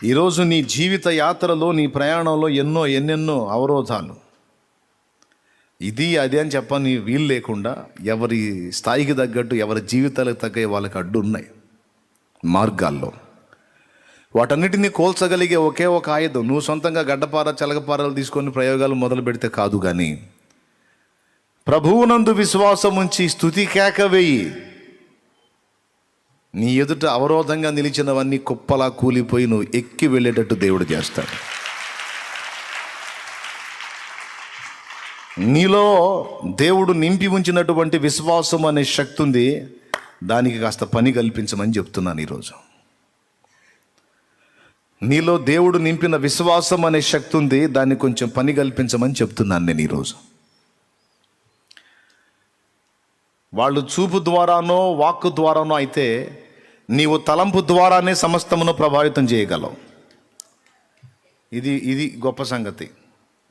ఈరోజు నీ జీవిత యాత్రలో, నీ ప్రయాణంలో ఎన్నెన్నో అవరోధాలు, ఇది అది అని చెప్పని వీలు లేకుండా ఎవరి స్థాయికి తగ్గట్టు, ఎవరి జీవితాలకు తగ్గ వాళ్ళకి అడ్డు ఉన్నాయి మార్గాల్లో. వాటన్నిటినీ కోల్చగలిగే ఒకే ఒక ఆయుధం, నువ్వు సొంతంగా గడ్డపార చలగపారలు తీసుకొని ప్రయోగాలు మొదలు పెడితే కాదు, కానీ ప్రభువునందు విశ్వాసం ఉంచి స్తుతి కేక వేయి. నీ ఎదుట అవరోధంగా నిలిచినవన్నీ కుప్పలా కూలిపోయి నువ్వు ఎక్కి వెళ్ళేటట్టు దేవుడు చేస్తాడు. నీలో దేవుడు నింపి ఉంచినటువంటి విశ్వాసం అనే శక్తి ఉంది, దానికి కాస్త పని కల్పించమని చెప్తున్నాను ఈరోజు. నీలో దేవుడు నింపిన విశ్వాసం అనే శక్తి ఉంది, దాన్ని కొంచెం పని కల్పించమని చెప్తున్నాను నేను ఈరోజు. వాళ్ళు చూపు ద్వారానో వాక్కు ద్వారానో అయితే, నీవు తలంపు ద్వారానే సమస్తమును ప్రభావితం చేయగలవు. ఇది గొప్ప సంగతి.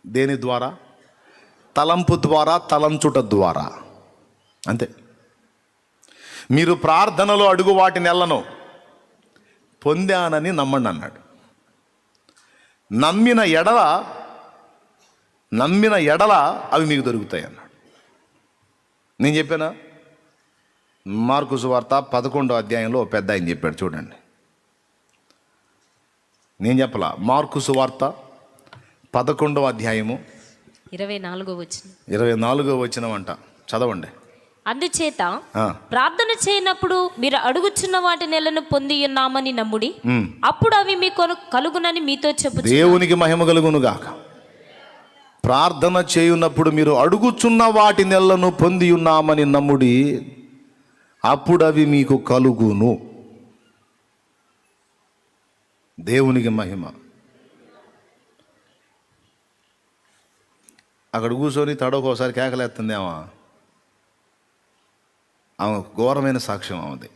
దేని ద్వారా? తలంపు ద్వారా, తలంచుట ద్వారా. అంతే. మీరు ప్రార్థనలో అడుగు వాటిని ఎల్లను పొందానని నమ్మండి అన్నాడు. నమ్మిన ఎడల అవి మీకు దొరుకుతాయి అన్నాడు. నేను చెప్పానా? మార్కు సువార్త 11వ అధ్యాయంలో పెద్ద ఆయన చెప్పాడు, చూడండి. నేను చెప్పలా, మార్కు సువార్త 11వ అధ్యాయము 24వ వచనం అంట. చదవండి. అందుచేత ప్రార్థన చేయనప్పుడు మీరు అడుగుచున్న వాటి నెలను పొంది ఉన్నామని నమ్ముడి, అప్పుడు అవి మీకు కలుగునని మీతో చెప్పు. దేవునికి మహిమ కలుగునుగాక. ప్రార్థన చేయున్నప్పుడు మీరు అడుగుచున్న వాటి నెలను పొంది ఉన్నామని నమ్ముడి, అప్పుడు అవి మీకు కలుగును. దేవునికి మహిమ. అక్కడ కూర్చొని తడవకోసారి కేకలేస్తుందేమో, ఆమె ఘోరమైన సాక్ష్యం ఆమెది.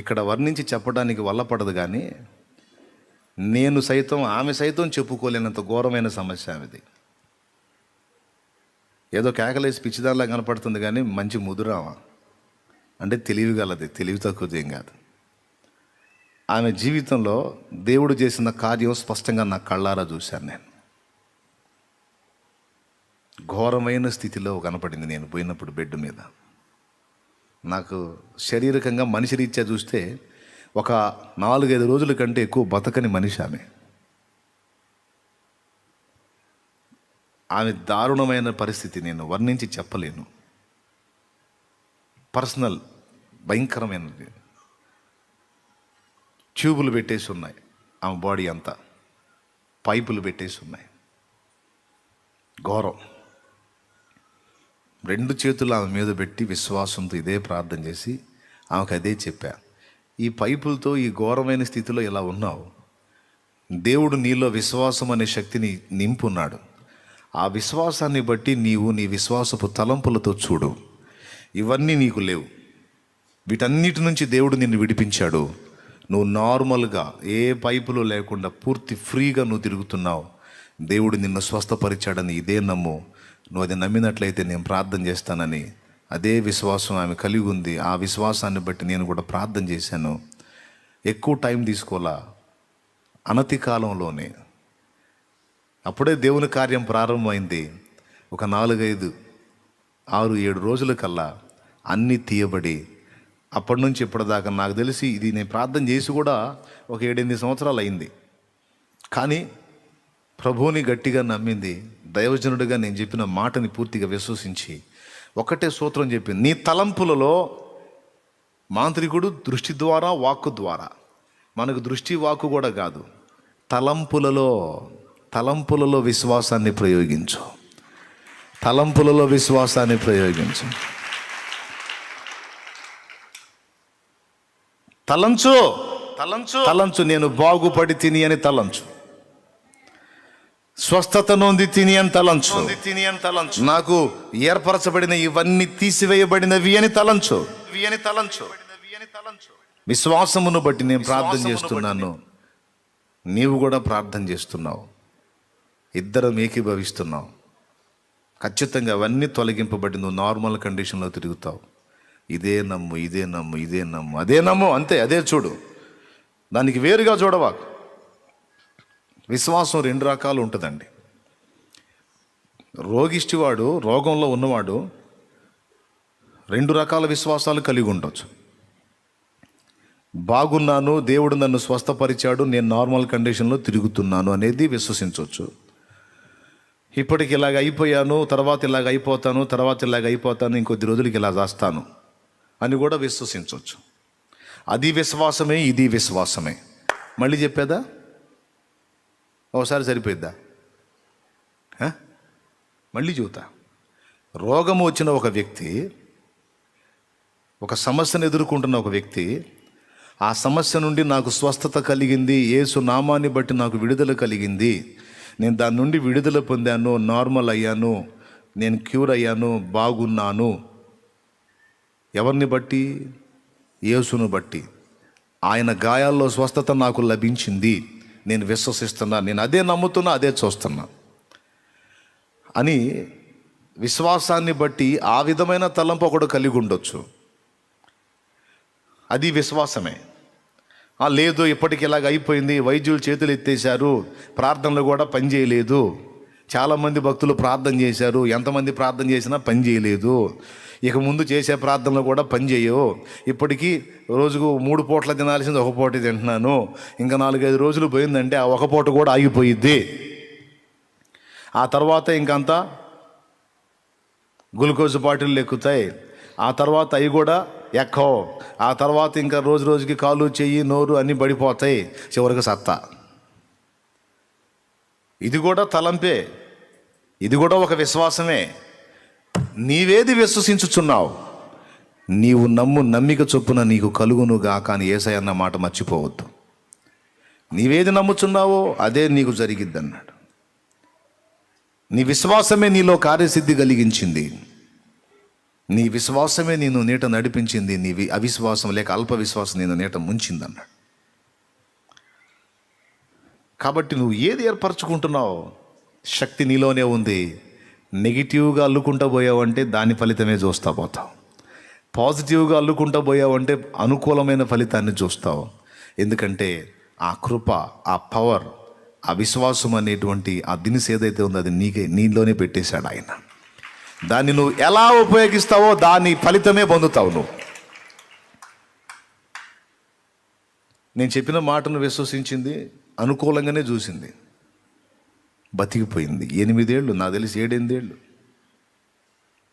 ఇక్కడ వర్ణించి చెప్పడానికి వల్లపడదు, కానీ ఆమె సైతం చెప్పుకోలేనంత ఘోరమైన సమస్య ఆమెది. ఏదో కేకలేసి పిచ్చిదానిలా కనపడుతుంది, కానీ మంచి ముదురామా, అంటే తెలివిగలది, తెలివి తక్కువది ఏం కాదు. ఆమె జీవితంలో దేవుడు చేసిన కార్యం స్పష్టంగా నా కళ్ళారా చూశాను నేను. ఘోరమైన స్థితిలో కనపడింది. నేను పోయినప్పుడు బెడ్ మీద నాకు శారీరకంగా మనిషి రీత్యా చూస్తే ఒక 4-5 రోజుల కంటే ఎక్కువ బతకని మనిషి ఆమె దారుణమైన పరిస్థితి నేను వర్ణించి చెప్పలేను. పర్సనల్ భయంకరమైనది. ట్యూబులు పెట్టేసి ఉన్నాయి ఆమె బాడీ అంతా, పైపులు పెట్టేసి ఉన్నాయి. ఘోరం. 2 చేతులు ఆమె మీద పెట్టి విశ్వాసంతో ఇదే ప్రార్థన చేసి ఆమెకు అదే చెప్పా, ఈ పైపులతో ఈ ఘోరమైన స్థితిలో ఇలా ఉన్నావు, దేవుడు నీలో విశ్వాసం అనే శక్తిని నింపున్నాడు. ఆ విశ్వాసాన్ని బట్టి నీవు నీ విశ్వాసపు తలంపులతో చూడు, ఇవన్నీ నీకు లేవు. వీటన్నిటి నుంచి దేవుడు నిన్ను విడిపించాడు. నువ్వు నార్మల్గా ఏ పైపులు లేకుండా పూర్తి ఫ్రీగా నువ్వు తిరుగుతున్నావు. దేవుడు నిన్ను స్వస్థపరిచాడని ఇదే నమ్ము. నువ్వు అది నమ్మినట్లయితే నేను ప్రార్థన చేస్తానని అదే విశ్వాసం ఆమె కలిగి ఉంది. ఆ విశ్వాసాన్ని బట్టి నేను కూడా ప్రార్థన చేశాను. ఎక్కువ టైం తీసుకోవాలా, అనతి కాలంలోనే అప్పుడే దేవుని కార్యం ప్రారంభమైంది. ఒక 4-5, 6-7 రోజుల కల్లా అన్నీ తీయబడి, అప్పటి నుంచి ఇప్పటిదాకా నాకు తెలిసి ఇది నేను ప్రార్థన చేసి కూడా ఒక 7-8 సంవత్సరాలు అయింది. కానీ ప్రభువుని గట్టిగా నమ్మింది, దైవజనుడిగా నేను చెప్పిన మాటని పూర్తిగా విశ్వసించి ఒకటే సూత్రం చెప్పింది, నీ తలంపులలో మాంత్రికుడు దృష్టి ద్వారా, వాక్కు ద్వారా, మనకు దృష్టి వాక్కు కూడా కాదు, తలంపులలో విశ్వాసాన్ని ప్రయోగించు. తలంపులలో విశ్వాసాన్ని ప్రయోగించు. తలంచు నేను బాగుపడి తిని అని తలంచు, స్వస్థత నొంది తిని అని తలంచు, నాకు ఏర్పరచబడిన ఇవన్నీ తీసివేయబడినవి అని తలంచు. విశ్వాసమును బట్టి నేను ప్రార్థన చేస్తున్నాను, నీవు కూడా ప్రార్థన చేస్తున్నావు, ఇద్దరం ఏకీభవిస్తున్నావు. ఖచ్చితంగా అవన్నీ తొలగింపబడి నువ్వు నార్మల్ కండిషన్లో తిరుగుతావు. ఇదే నమ్ము, ఇదే నమ్ము, ఇదే నమ్ము, అదే నమ్ము, అంతే. అదే చూడు, దానికి వేరుగా చూడవాకు. విశ్వాసం రెండు రకాలు ఉంటుందండి. రోగిష్టివాడు, రోగంలో ఉన్నవాడు రెండు రకాల విశ్వాసాలు కలిగి ఉండొచ్చు. బాగున్నాను, దేవుడు నన్ను స్వస్థపరిచాడు, నేను నార్మల్ కండిషన్లో తిరుగుతున్నాను అనేది విశ్వసించవచ్చు. ఇప్పటికి ఇలాగ అయిపోయాను, తర్వాత ఇలాగ అయిపోతాను, తర్వాత ఇలాగ అయిపోతాను, ఇంకొద్ది రోజులకి ఇలా చేస్తాను అని కూడా విశ్వసించవచ్చు. అది విశ్వాసమే, ఇది విశ్వాసమే. మళ్ళీ చెప్పేదా? ఒకసారి సరిపోయిద్దా? మళ్ళీ చూతా. రోగము వచ్చిన ఒక వ్యక్తి, ఒక సమస్యను ఎదుర్కొంటున్న ఒక వ్యక్తి, ఆ సమస్య నుండి నాకు స్వస్థత కలిగింది, యేసు నామాన్ని బట్టి నాకు విడుదల కలిగింది, నేను దాని నుండి విడుదల పొందాను, నార్మల్ అయ్యాను, నేను క్యూర్ అయ్యాను, బాగున్నాను. ఎవరిని బట్టి? యేసును బట్టి. ఆయన గాయాల్లో స్వస్థత నాకు లభించింది, నేను విశ్వసిస్తున్నా, నేను అదే నమ్ముతున్నా, అదే చూస్తున్నా అని విశ్వాసాన్ని బట్టి ఆ విధమైన తలంపు ఒకడు కలిగి ఉండొచ్చు. అది విశ్వాసమే. లేదు, ఇప్పటికి ఇలాగ అయిపోయింది, వైద్యులు చేతులు ఎత్తేశారు, ప్రార్థనలు కూడా పనిచేయలేదు, చాలామంది భక్తులు ప్రార్థన చేశారు, ఎంతమంది ప్రార్థన చేసినా పని చేయలేదు, ఇక ముందు చేసే ప్రార్థనలు కూడా పనిచేయవు, ఇప్పటికీ రోజుకు 3 పూట్ల తినాల్సింది 1 పూట తింటున్నాను, ఇంకా 4-5 రోజులు పోయిందంటే ఆ 1 పూట కూడా ఆగిపోయిద్ది, ఆ తర్వాత ఇంకంతా గ్లూకోజ్ బాటిల్ ఎక్కుతాయి, ఆ తర్వాత అవి కూడా ఎక్కవు, ఆ తర్వాత ఇంకా రోజు రోజుకి కాలు, చెయ్యి, నోరు అన్నీ పడిపోతాయి, చివరికి సత్తా. ఇది కూడా తలంపే, ఇది కూడా ఒక విశ్వాసమే. నీవేది విశ్వసించుచున్నావు, నీవు నమ్మిక చొప్పున నీకు కలుగునుగా, కానీ యేసయ్య అన్న మాట మర్చిపోవద్దు. నీవేది నమ్ముచున్నావో అదే నీకు జరిగిద్ది అన్నాడు. నీ విశ్వాసమే నీలో కార్యసిద్ధి కలిగించింది, నీ విశ్వాసమే నేను నీట నడిపించింది, నీ అవిశ్వాసం లేక అల్ప విశ్వాసం నేను నీట ముంచింది అన్నాడు. కాబట్టి నువ్వు ఏది ఏర్పరచుకుంటున్నావు, శక్తి నీలోనే ఉంది. నెగిటివ్గా అల్లుకుంటూ పోయావంటే దాని ఫలితమే చూస్తా పోతావు, పాజిటివ్గా అల్లుకుంటూ పోయావంటే అనుకూలమైన ఫలితాన్ని చూస్తావు. ఎందుకంటే ఆ కృప, ఆ పవర్, ఆ విశ్వాసం అనేటువంటి ఆ దినుసు ఏదైతే ఉందో అది నీలోనే పెట్టేశాడు ఆయన. దాన్ని నువ్వు ఎలా ఉపయోగిస్తావో దాని ఫలితమే పొందుతావు. నువ్వు నేను చెప్పిన మాటను విశ్వసించింది, అనుకూలంగానే చూసింది, బతికిపోయింది. 8 ఏళ్ళు, నాకు తెలిసి 7-8 ఏళ్ళు,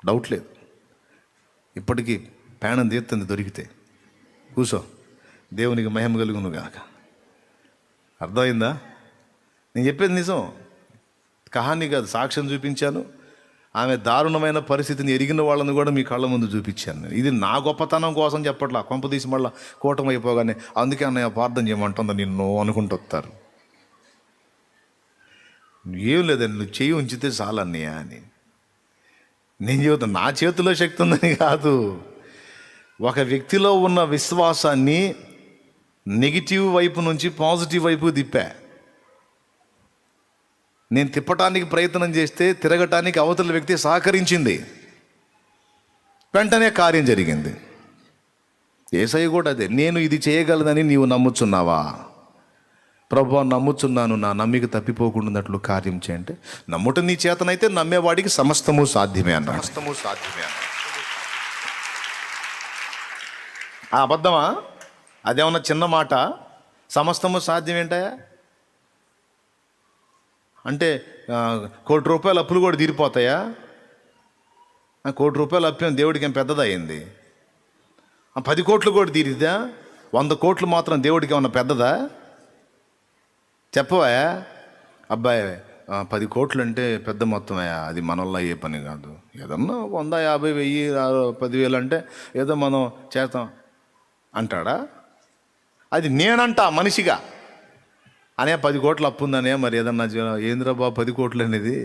డౌట్ లేదు. ఇప్పటికీ ప్రాణం తీస్తుంది దొరికితే. కూర్చో, దేవునికి మహిమ కలుగును గాక. అర్థమైందా? నేను చెప్పేది నిజం, కహాని కాదు, సాక్ష్యం చూపించాను. ఆమె దారుణమైన పరిస్థితిని ఎరిగిన వాళ్ళని కూడా మీ కళ్ళ ముందు చూపించాను. ఇది నా గొప్పతనం కోసం చెప్పట్లా, కొంపదీసి మళ్ళీ కూటమి అయిపోగానే అందుకే అన్నయ్య ప్రార్థన చేయమంటుందా నిన్ను అనుకుంటూ వస్తారు. ఏం లేదండి, నువ్వు చేయి ఉంచితే చాలు అన్నయ్య అని నేను చెబుతాను. నా చేతిలో శక్తి ఉందని కాదు, ఒక వ్యక్తిలో ఉన్న విశ్వాసాన్ని నెగిటివ్ వైపు నుంచి పాజిటివ్ వైపు తిప్పా. నేను తిప్పటానికి ప్రయత్నం చేస్తే తిరగటానికి అవతల వ్యక్తి సహకరించింది, వెంటనే కార్యం జరిగింది. యేసయ్య కూడా అదే, నేను ఇది చేయగలదని నీవు నమ్ముచున్నావా? ప్రభువా నమ్ముచున్నాను, నా నమ్మిక తప్పిపోకుండాన్నట్లు కార్యం చేయంటే, నమ్ముట నీ చేతనైతే నమ్మేవాడికి సమస్తము సాధ్యమే అన్నాడు. సమస్తము సాధ్యమే అన్నాడు. ఆ అబద్ధమా? అదేమన్నా చిన్న మాట? సమస్తము సాధ్యం ఏంటయా అంటే 1 కోటి రూపాయలు అప్పులు కూడా తీరిపోతాయా? 1 కోటి రూపాయలు అప్పు దేవుడికి ఏం పెద్దదా అయింది? 10 కోట్లు కూడా తీరిద్దా? 100 కోట్లు మాత్రం దేవుడికి ఏమన్నా పెద్దదా? చెప్పవా? అబ్బాయి 10 కోట్లు అంటే పెద్ద మొత్తమయ్యా, అది మనల్లో అయ్యే పని కాదు. ఏదన్నా 100, 50, 1000, 10,000 అంటే ఏదో మనం చేస్తాం అంటాడా? అది నేనంటా మనిషిగా, అనే 10 కోట్లు అప్పు ఉందనే, మరి ఏదన్నా ఏంద్రా బాబు 10 కోట్లు అనేది,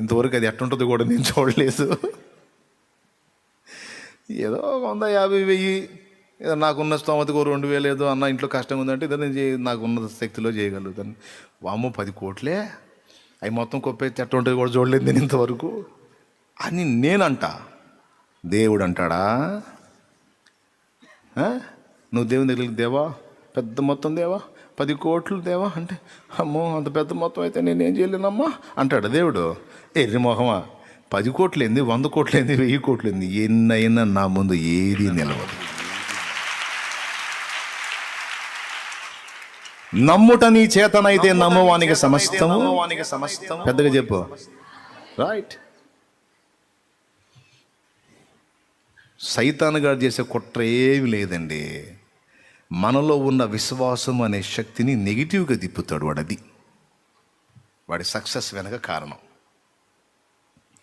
ఇంతవరకు అది ఎట్టుంటుందో కూడా నేను చూడలేదు. ఏదో 100, 50, 1000 ఏదో నాకున్న స్తోమతకు 2,000 ఏదో అన్న ఇంట్లో కష్టంగా ఉందంటే ఇదో నేను నాకున్న శక్తిలో చేయగలుగుతాను. వామ్మో 10 కోట్లే, అవి మొత్తం కొప్పేసి ఎట్టుంటుంది కూడా చూడలేదు నేను ఇంతవరకు అని నేనంట. దేవుడు అంటాడా? నువ్వు దేవుని దగ్గరికి, దేవా పెద్ద మొత్తం దేవా 10 కోట్లు దేవా అంటే, అమ్మో అంత పెద్ద మొత్తం అయితే నేనేం చేయలేనమ్మా అంటాడు దేవుడు. ఎర్రి మొహమా, 10 కోట్లు ఏంది, 100 కోట్లు ఏంది, 1000 కోట్లు ఏంది, ఎన్నైనా నా ముందు ఏది నిలవదు. నమ్ముట నీ చేతనైతే నమ్మవానికి సమస్తము. పెద్దగా చెప్పు. రైట్. సైతాను గారు చేసే కుట్ర ఏమి లేదండి. మనలో ఉన్న విశ్వాసం అనే శక్తిని నెగిటివ్గా తిప్పుతాడు వాడు. అది వాడి సక్సెస్ వెనక కారణం.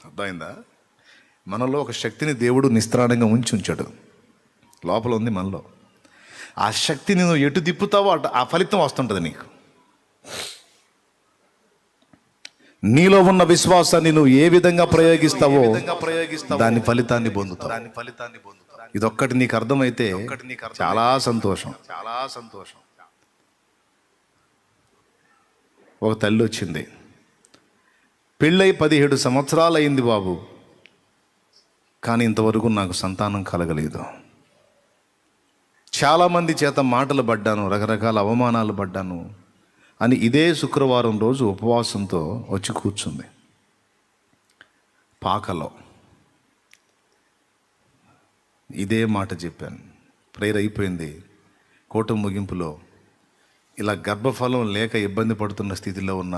అర్థమైందా? మనలో ఒక శక్తిని దేవుడు నిస్త్రాణంగా ఉంచాడు. లోపల ఉంది మనలో. ఆ శక్తిని నువ్వు ఎటు తిప్పుతావో అటు ఆ ఫలితం వస్తుంటుంది నీకు. నీలో ఉన్న విశ్వాసాన్ని నువ్వు ఏ విధంగా ప్రయోగిస్తావో దాని ఫలితాన్ని పొందుతావు. ఇదొక్కటి నీకు అర్థమైతే చాలా సంతోషం. ఒక తల్లి వచ్చింది, పెళ్ళై 17 సంవత్సరాలు అయింది బాబు, కానీ ఇంతవరకు నాకు సంతానం కలగలేదు. చాలామంది చేత మాటలు పడ్డాను, రకరకాల అవమానాలు పడ్డాను అని ఇదే శుక్రవారం రోజు ఉపవాసంతో వచ్చి కూర్చుంది పాకలో. ఇదే మాట చెప్పాను. ప్రేయర్ అయిపోయింది. కూటమి ముగింపులో ఇలా గర్భఫలం లేక ఇబ్బంది పడుతున్న స్థితిలో ఉన్న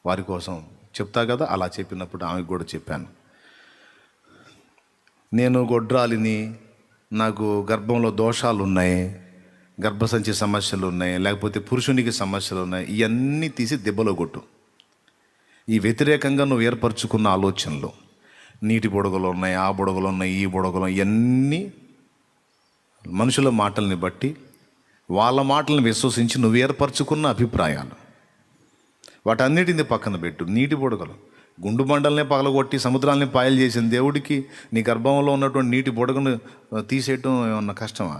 వారి కోసం చెప్తా కదా, అలా చెప్పినప్పుడు ఆమెకు కూడా చెప్పాను, నేను గొడ్రాలిని, నాకు గర్భంలో దోషాలు ఉన్నాయి, గర్భసంచి సమస్యలు ఉన్నాయి, లేకపోతే పురుషునికి సమస్యలు ఉన్నాయి, ఇవన్నీ తీసి దెబ్బలో కొట్టు. ఈ వ్యతిరేకంగా నువ్వు ఏర్పరచుకున్న ఆలోచనలు, నీటి బుడగలు ఉన్నాయి, ఆ బుడగలు ఉన్నాయి, ఈ బుడగలు, ఇవన్నీ మనుషుల మాటల్ని బట్టి, వాళ్ళ మాటలను విశ్వసించి నువ్వు ఏర్పరచుకున్న అభిప్రాయాలు, వాటన్నిటిని పక్కన పెట్టు. నీటి బుడగలు, గుండు బండల్ని పగలగొట్టి సముద్రాలని పాయలు చేసిన దేవుడికి నీ గర్భంలో ఉన్నటువంటి నీటి బుడగను తీసేయటం ఏమన్నా కష్టమా?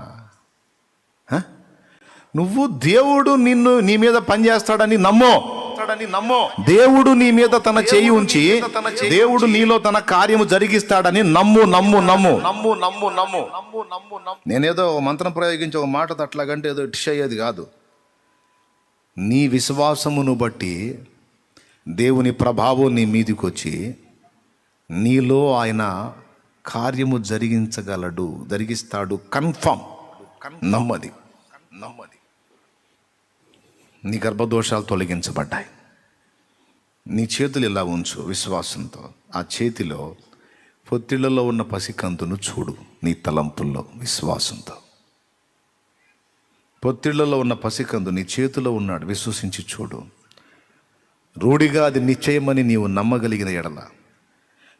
నువ్వు దేవుడు నీ మీద పనిచేస్తాడని నమ్మో. దేవుడు నీ మీద తన చేయి ఉంచి దేవుడు నీలో తన కార్యము జరిగిస్తాడని నమ్ము. నేనేదో మంత్రం ప్రయోగించి ఒక మాట అట్లాగంటే ఏదో ఇట్స్ అయ్యేది కాదు. నీ విశ్వాసమును బట్టి దేవుని ప్రభావం నీ మీదికి వచ్చి నీలో ఆయన కార్యము జరిగిస్తాడు. కన్ఫర్మ్. నమ్మది. నీ గర్భదోషాలు తొలగించబడ్డాయి. నీ చేతులు ఇలా ఉంచు విశ్వాసంతో. ఆ చేతిలో పొత్తిళ్లలో ఉన్న పసికందును చూడు. నీ తలంపుల్లో విశ్వాసంతో పొత్తిళ్లలో ఉన్న పసికందు నీ చేతిలో ఉన్నాడు, విశ్వసించి చూడు. రూఢిగా అది నిశ్చయమని నీవు నమ్మగలిగిన ఎడల,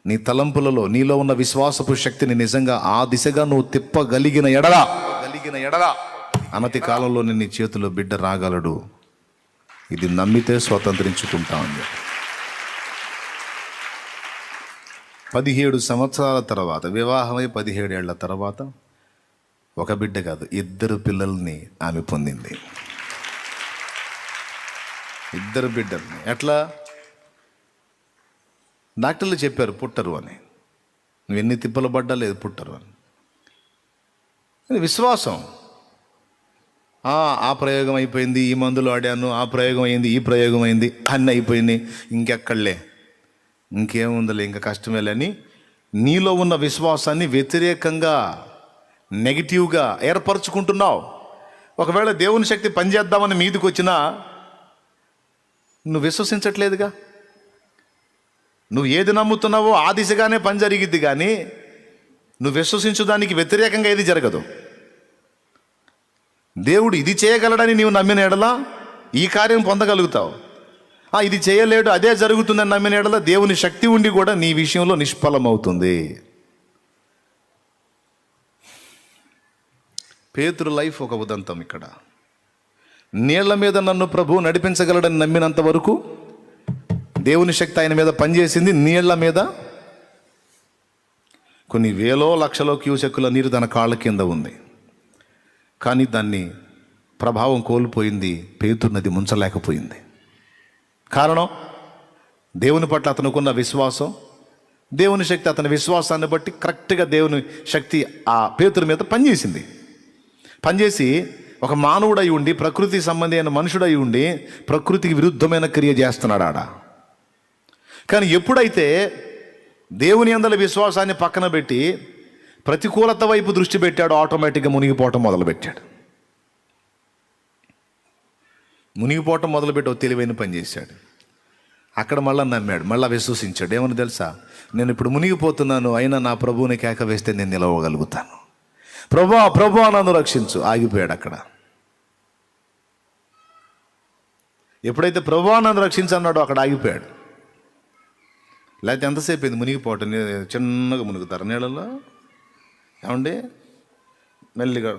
నీ తలంపులలో నీలో ఉన్న విశ్వాసపు శక్తిని నిజంగా ఆ దిశగా నువ్వు తిప్పగలిగిన ఎడల అనతి కాలంలోనే నీ చేతిలో బిడ్డ రాగలడు. ఇది నమ్మితే స్వతంత్రించుకుంటా ఉంది. 17 సంవత్సరాల తర్వాత, వివాహమై 17 ఏళ్ల తర్వాత ఒక బిడ్డ కాదు 2 పిల్లల్ని ఆమె పొందింది. 2 బిడ్డల్ని. ఎట్లా? డాక్టర్లు చెప్పారు పుట్టరు అని. నువ్వు ఎన్ని తిప్పలు పడ్డా లేదు, పుట్టరు అని. విశ్వాసం. ఆ ప్రయోగం అయిపోయింది, ఈ మందులు ఆడాను, ఆ ప్రయోగం అయింది, ఈ ప్రయోగం అయింది, అన్నీ అయిపోయినాయి, ఇంకెక్కడలే, ఇంకేముందిలే, ఇంకా కష్టమేలని నీలో ఉన్న విశ్వాసాన్ని వ్యతిరేకంగా నెగిటివ్గా ఏర్పరచుకుంటున్నావు. ఒకవేళ దేవుని శక్తి పనిచేద్దామని మీదికి వచ్చినా నువ్వు విశ్వసించట్లేదుగా. నువ్వు ఏది నమ్ముతున్నావో ఆ దిశగానే పని జరిగిద్ది, కానీ నువ్వు విశ్వసించు దానికి వ్యతిరేకంగా ఏది జరగదు. దేవుడు ఇది చేయగలడని నీవు నమ్మిన ఎడల ఈ కార్యం పొందగలుగుతావు. ఇది చేయలేడు, అదే జరుగుతుందని నమ్మిన ఎడల దేవుని శక్తి ఉండి కూడా నీ విషయంలో నిష్ఫలమవుతుంది. పేతురు లైఫ్ ఒక ఉదంతం. ఇక్కడ నీళ్ల మీద నన్ను ప్రభు నడిపించగలడని నమ్మినంత వరకు దేవుని శక్తి ఆయన మీద పనిచేసింది. నీళ్ల మీద కొన్ని వేలో లక్షలో క్యూసెక్కుల నీరు తన కాళ్ళ కింద ఉంది, కానీ దాన్ని ప్రభావం కోల్పోయింది. పేతురు నది ముంచలేకపోయింది. కారణం దేవుని పట్ల అతనుకున్న విశ్వాసం. దేవుని శక్తి అతని విశ్వాసాన్ని బట్టి కరెక్ట్గా దేవుని శక్తి ఆ పేతురు మీద పనిచేసింది. పనిచేసి ఒక మానవుడై ఉండి, ప్రకృతి సంబంధి అయిన మనుషుడై ఉండి ప్రకృతికి విరుద్ధమైన క్రియ చేస్తున్నాడు ఆడ. కానీ ఎప్పుడైతే దేవుని యందలి విశ్వాసాన్ని పక్కన పెట్టి ప్రతికూలత వైపు దృష్టి పెట్టాడు, ఆటోమేటిక్గా మునిగిపోవటం మొదలుపెట్టాడు. మునిగిపోవటం మొదలుపెట్టి ఒక తెలివైన పని చేశాడు. అక్కడ మళ్ళీ నమ్మాడు, మళ్ళీ విశ్వసించాడు. ఏమని తెలుసా? నేను ఇప్పుడు మునిగిపోతున్నాను, అయినా నా ప్రభువుని కేక వేస్తే నేను నిలవగలుగుతాను. ప్రభువా ప్రభువా నన్ను రక్షించు. ఆగిపోయాడు అక్కడ. ఎప్పుడైతే ప్రభువా నన్ను రక్షించన్నాడో అక్కడ ఆగిపోయాడు. లేకపోతే ఎంతసేపు అయింది మునిగిపోవటం? చిన్నగా మునుగుతారు నీళ్ళల్లో, ఏమండి? మెల్లిగా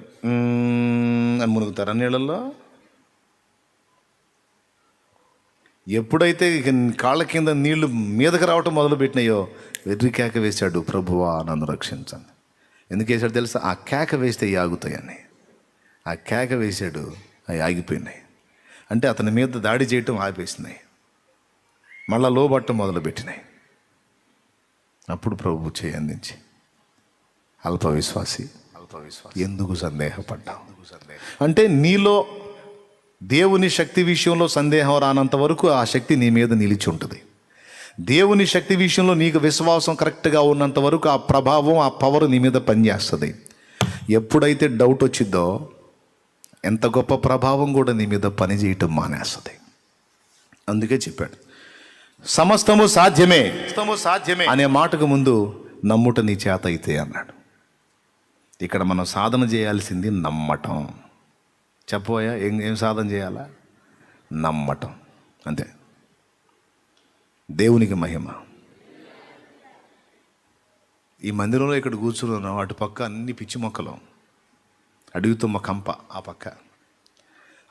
అని మునుగుతారు నీళ్ళల్లో. ఎప్పుడైతే కాళ్ళ కింద నీళ్లు మీదకి రావటం మొదలుపెట్టినాయో వెర్రి కేక వేశాడు, ప్రభువా నన్ను రక్షించండి. ఎందుకు వేశాడు తెలుసా? ఆ కేక వేస్తే అవి ఆగుతాయని. ఆ కేక వేశాడు, అవి ఆగిపోయినాయి. అంటే అతని మీద దాడి చేయటం ఆపేసినాయి, మళ్ళా లోబట్టం మొదలుపెట్టినాయి. అప్పుడు ప్రభు చేయి అందించి, అల్ప విశ్వాసి ఎందుకు సందేహపడ్డావు? అంటే నీలో దేవుని శక్తి విషయంలో సందేహం రానంత వరకు ఆ శక్తి నీ మీద నిలిచి ఉంటుంది. దేవుని శక్తి విషయంలో నీకు విశ్వాసం కరెక్ట్గా ఉన్నంత వరకు ఆ ప్రభావం, ఆ పవర్ నీ మీద పనిచేస్తుంది. ఎప్పుడైతే డౌట్ వచ్చిందో ఎంత గొప్ప ప్రభావం కూడా నీ మీద పనిచేయటం మానేస్తుంది. అందుకే చెప్పాడు, సమస్తము సాధ్యమే అనే మాటకు ముందు నమ్ముట నీ చేత అయితే అన్నాడు. ఇక్కడ మనం సాధన చేయాల్సింది నమ్మటం. చెప్పబోయా ఏం సాధన చేయాలా? నమ్మటం, అంతే. దేవునికి మహిమ. ఈ మందిరంలో ఇక్కడ కూర్చున్నాం, అటు పక్క అన్ని పిచ్చి మొక్కలు, అడుగుతుమ్మ కంప ఆ పక్క.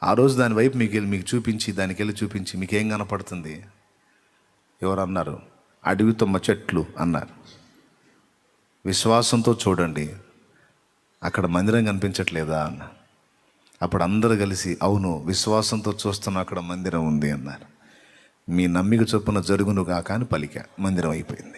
ఆ రోజు దాని వైపు మీకు చూపించి, దానికి వెళ్ళి చూపించి, మీకేం కనపడుతుంది? ఎవరు అన్నారు? అడుగుతుమ్మ చెట్లు అన్నారు. విశ్వాసంతో చూడండి, అక్కడ మందిరం కనిపించట్లేదా అన్న. అప్పుడు అందరూ కలిసి అవును విశ్వాసంతో చూస్తున్న అక్కడ మందిరం ఉంది అన్నారు. మీ నమ్మిక చొప్పున జరుగును కాక అని పలిక, మందిరం అయిపోయింది.